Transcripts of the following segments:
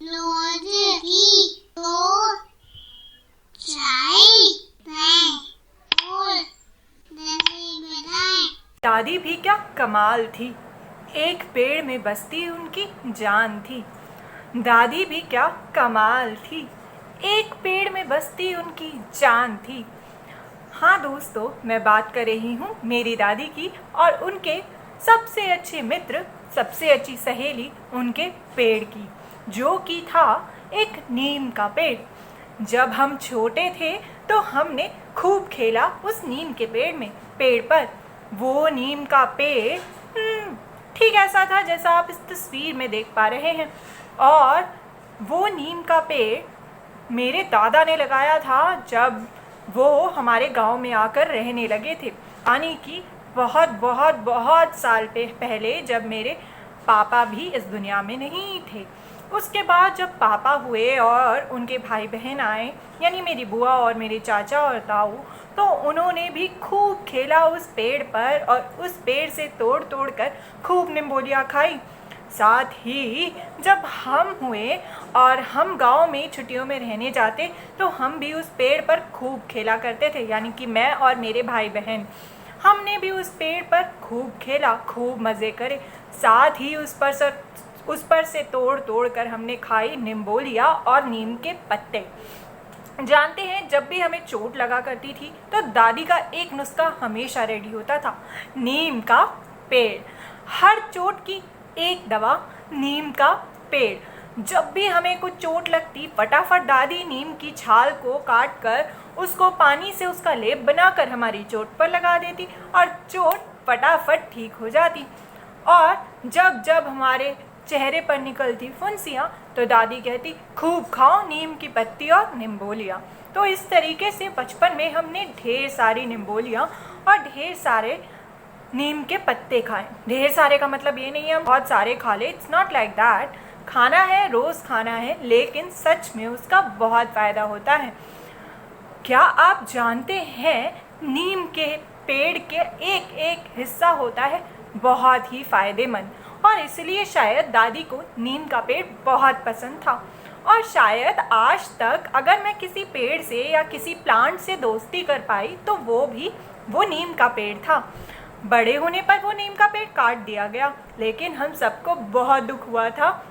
रोज की दो चाय बनाएं और दही बनाएं। दादी भी क्या कमाल थी, एक पेड़ में बसती उनकी जान थी। दादी भी क्या कमाल थी, एक पेड़ में बसती उनकी जान थी। हाँ दोस्तों, मैं बात कर रही हूँ मेरी दादी की और उनके सबसे अच्छे मित्र, सबसे अच्छी सहेली उनके पेड़ की, जो कि था एक नीम का पेड़। जब हम छोटे थे तो हमने खूब खेला उस नीम के पेड़ पर। वो नीम का पेड़ ठीक ऐसा था जैसा आप इस तस्वीर में देख पा रहे हैं। और वो नीम का पेड़ मेरे दादा ने लगाया था जब वो हमारे गांव में आकर रहने लगे थे, यानी कि बहुत बहुत बहुत साल पहले, जब मेरे पापा भी इस दुनिया में नहीं थे। उसके बाद जब पापा हुए और उनके भाई बहन आए, यानी मेरी बुआ और मेरे चाचा और ताऊ, तो उन्होंने भी खूब खेला उस पेड़ पर और उस पेड़ से तोड़ तोड़ कर खूब निम्बोलियाँ खाई। साथ ही जब हम हुए और हम गांव में छुट्टियों में रहने जाते तो हम भी उस पेड़ पर खूब खेला करते थे, यानी कि मैं और मेरे भाई बहन, हमने भी उस पेड़ पर खूब खेला, खूब मज़े करे। साथ ही उस पर से तोड़ तोड़ कर हमने खाई निम्बोलिया और नीम के पत्ते। जानते हैं, जब भी हमें चोट लगा करती थी तो दादी का एक नुस्खा हमेशा रेडी होता था, नीम का पेड़। हर चोट की एक दवा, नीम का पेड़। जब भी हमें कुछ चोट लगती, फटाफट दादी नीम की छाल को काट कर उसको पानी से उसका लेप बनाकर हमारी चोट पर लगा देती और चोट फटाफट ठीक हो जाती। और जब जब हमारे चेहरे पर निकलती फुंसियाँ तो दादी कहती, खूब खाओ नीम की पत्ती और निम्बोलियाँ। तो इस तरीके से बचपन में हमने ढेर सारी निम्बोलियाँ और ढेर सारे नीम के पत्ते खाएं। ढेर सारे का मतलब ये नहीं है हम बहुत सारे खा ले, इट्स नॉट लाइक दैट। खाना है, रोज़ खाना है, लेकिन सच में उसका बहुत फ़ायदा होता है। क्या आप जानते हैं, नीम के पेड़ के एक एक हिस्सा होता है बहुत ही फ़ायदेमंद, और इसलिए शायद दादी को नीम का पेड़ बहुत पसंद था। और शायद आज तक अगर मैं किसी पेड़ से या किसी प्लांट से दोस्ती कर पाई तो वो नीम का पेड़ था। बड़े होने पर वो नीम का पेड़ काट दिया गया, लेकिन हम सबको बहुत दुख हुआ था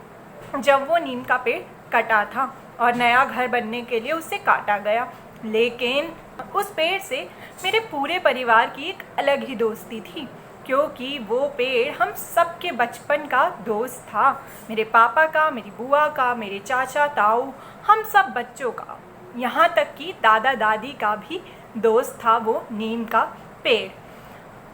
जब वो नीम का पेड़ कटा था और नया घर बनने के लिए उसे काटा गया। लेकिन उस पेड़ से मेरे पूरे परिवार की एक अलग ही दोस्ती थी, क्योंकि वो पेड़ हम सबके बचपन का दोस्त था। मेरे पापा का, मेरी बुआ का, मेरे चाचा ताऊ, हम सब बच्चों का, यहाँ तक कि दादा दादी का भी दोस्त था वो नीम का पेड़।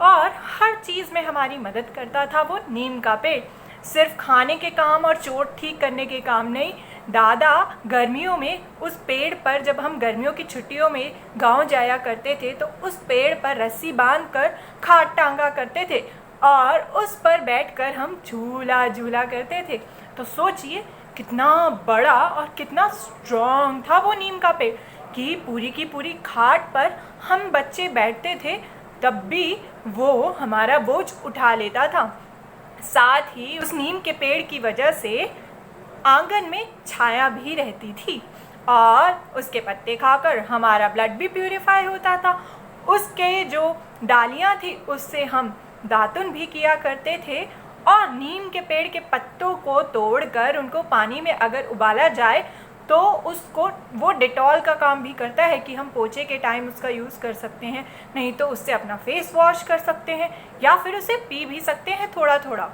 और हर चीज़ में हमारी मदद करता था वो नीम का पेड़। सिर्फ खाने के काम और चोट ठीक करने के काम नहीं, दादा गर्मियों में उस पेड़ पर, जब हम गर्मियों की छुट्टियों में गांव जाया करते थे तो उस पेड़ पर रस्सी बांधकर खाट टांगा करते थे और उस पर बैठकर हम झूला झूला करते थे। तो सोचिए कितना बड़ा और कितना स्ट्रॉन्ग था वो नीम का पेड़ कि पूरी की पूरी खाट पर हम बच्चे बैठते थे, तब भी वो हमारा बोझ उठा लेता था। साथ ही उस नीम के पेड़ की वजह से आंगन में छाया भी रहती थी और उसके पत्ते खाकर हमारा ब्लड भी प्यूरिफाई होता था। उसके जो डालियाँ थी उससे हम दातुन भी किया करते थे। और नीम के पेड़ के पत्तों को तोड़कर उनको पानी में अगर उबाला जाए तो उसको वो डिटॉल का काम भी करता है कि हम पोछे के टाइम उसका यूज़ कर सकते हैं, नहीं तो उससे अपना फेस वॉश कर सकते हैं या फिर उसे पी भी सकते हैं थोड़ा थोड़ा।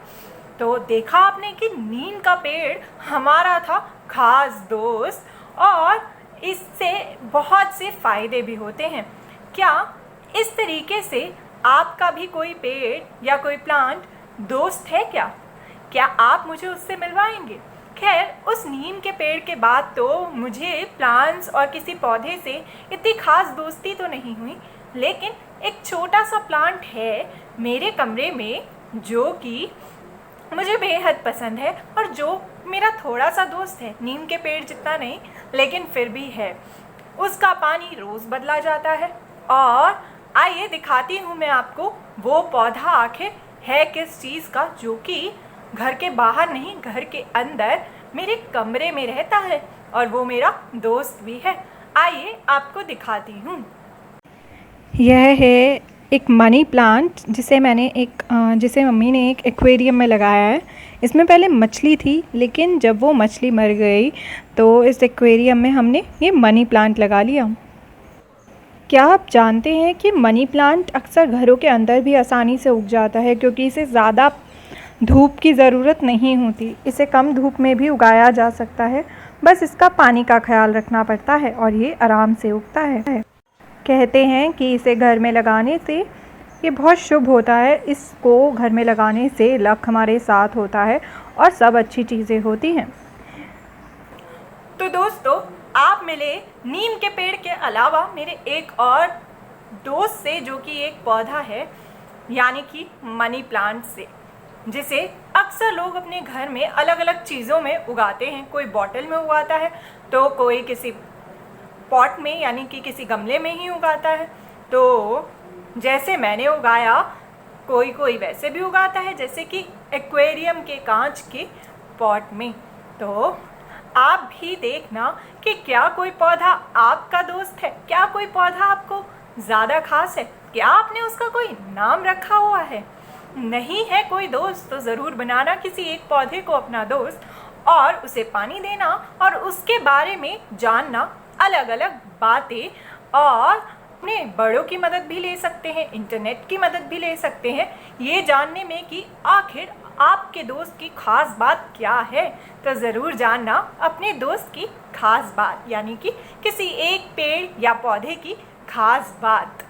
तो देखा आपने कि नीम का पेड़ हमारा था खास दोस्त और इससे बहुत से फ़ायदे भी होते हैं। क्या इस तरीके से आपका भी कोई पेड़ या कोई प्लांट दोस्त है क्या? क्या आप मुझे उससे मिलवाएंगे? खैर, उस नीम के पेड़ के बाद तो मुझे प्लांट्स और किसी पौधे से इतनी खास दोस्ती तो नहीं हुई, लेकिन एक छोटा सा प्लांट है मेरे कमरे में जो कि मुझे बेहद पसंद है और जो मेरा थोड़ा सा दोस्त है, नीम के पेड़ जितना नहीं लेकिन फिर भी है। उसका पानी रोज़ बदला जाता है और आइए दिखाती हूँ मैं आपको वो पौधा आखिर है किस चीज़ का, जो कि घर के बाहर नहीं घर के अंदर मेरे कमरे में रहता है और वो मेरा दोस्त भी है। आइए आपको दिखाती हूँ। यह है एक मनी प्लांट जिसे मम्मी ने एक एक्वेरियम में लगाया है। इसमें पहले मछली थी, लेकिन जब वो मछली मर गई तो इस एक्वेरियम में हमने ये मनी प्लांट लगा लिया। क्या आप जानते हैं कि मनी प्लांट अक्सर घरों के अंदर भी आसानी से उग जाता है, क्योंकि इसे ज़्यादा धूप की ज़रूरत नहीं होती। इसे कम धूप में भी उगाया जा सकता है, बस इसका पानी का ख्याल रखना पड़ता है और ये आराम से उगता है। कहते हैं कि इसे घर में लगाने से ये बहुत शुभ होता है। इसको घर में लगाने से लक हमारे साथ होता है और सब अच्छी चीज़ें होती हैं। तो दोस्तों, आप मिले नीम के पेड़ के अलावा मेरे एक और दोस्त से, जो कि एक पौधा है यानी कि मनी प्लांट से, जिसे अक्सर लोग अपने घर में अलग अलग चीज़ों में उगाते हैं। कोई बॉटल में उगाता है तो कोई किसी पॉट में यानी कि किसी गमले में ही उगाता है। तो जैसे मैंने उगाया, कोई वैसे भी उगाता है, जैसे कि एक्वेरियम के कांच के पॉट में। तो आप भी देखना कि क्या कोई पौधा आपका दोस्त है, क्या कोई पौधा आपको ज़्यादा खास है, क्या आपने उसका कोई नाम रखा हुआ है। नहीं है कोई दोस्त तो ज़रूर बनाना किसी एक पौधे को अपना दोस्त और उसे पानी देना और उसके बारे में जानना, अलग अलग बातें, और अपने बड़ों की मदद भी ले सकते हैं, इंटरनेट की मदद भी ले सकते हैं ये जानने में कि आखिर आपके दोस्त की खास बात क्या है। तो ज़रूर जानना अपने दोस्त की खास बात, यानी कि किसी एक पेड़ या पौधे की खास बात।